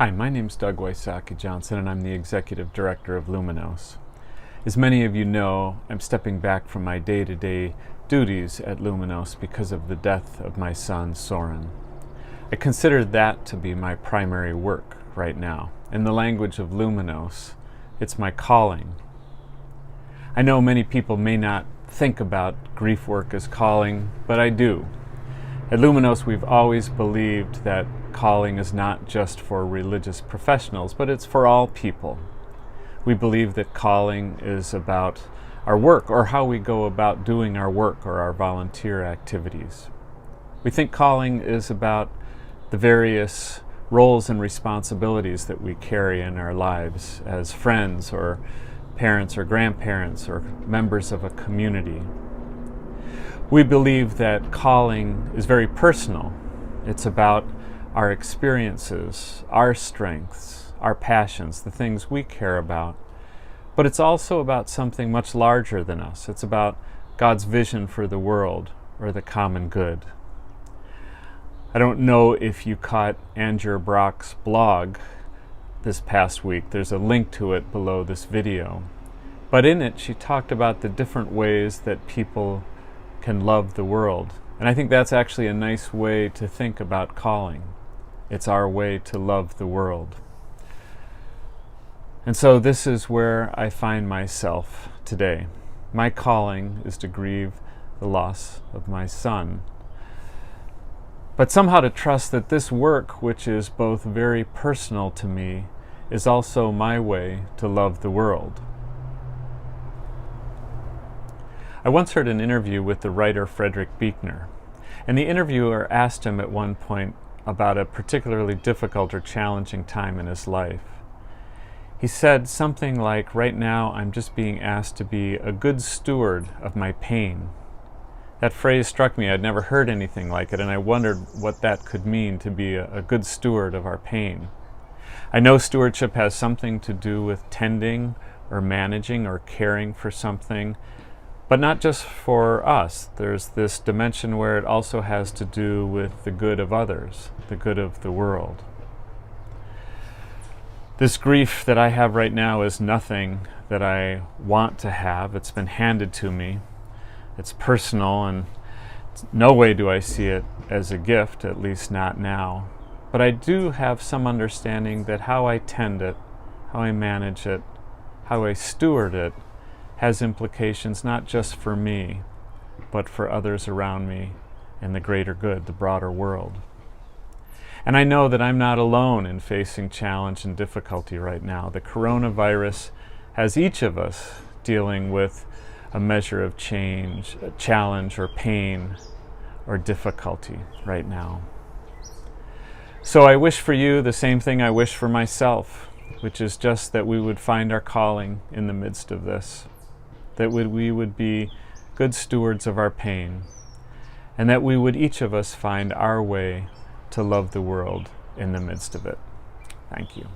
Hi, my name's Doug Wysocki Johnson, and I'm the Executive Director of Luminos. As many of you know, I'm stepping back from my day-to-day duties at Luminos because of the death of my son, Soren. I consider that to be my primary work right now. In the language of Luminos, it's my calling. I know many people may not think about grief work as calling, but I do. At Luminos, we've always believed that calling is not just for religious professionals, but it's for all people. We believe that calling is about our work, or how we go about doing our work or our volunteer activities. We think calling is about the various roles and responsibilities that we carry in our lives as friends or parents or grandparents or members of a community. We believe that calling is very personal. It's about our experiences, our strengths, our passions, the things we care about. But it's also about something much larger than us. It's about God's vision for the world or the common good. I don't know if you caught Andrea Brock's blog this past week. There's a link to it below this video. But in it, she talked about the different ways that people can love the world. And I think that's actually a nice way to think about calling. It's our way to love the world. And so this is where I find myself today. My calling is to grieve the loss of my son, but somehow to trust that this work, which is both very personal to me, is also my way to love the world. I once heard an interview with the writer Frederick Buechner, and the interviewer asked him at one point about a particularly difficult or challenging time in his life. He said something like, "Right now I'm just being asked to be a good steward of my pain." That phrase struck me. I'd never heard anything like it, and I wondered what that could mean, to be a good steward of our pain. I know stewardship has something to do with tending or managing or caring for something, but not just for us. There's this dimension where it also has to do with the good of others, the good of the world. This grief that I have right now is nothing that I want to have. It's been handed to me. It's personal, and no way do I see it as a gift, at least not now. But I do have some understanding that how I tend it, how I manage it, how I steward it, has implications not just for me, but for others around me and the greater good, the broader world. And I know that I'm not alone in facing challenge and difficulty right now. The coronavirus has each of us dealing with a measure of change, a challenge or pain or difficulty right now. So I wish for you the same thing I wish for myself, which is just that we would find our calling in the midst of this, that we would be good stewards of our pain, and that we would each of us find our way to love the world in the midst of it. Thank you.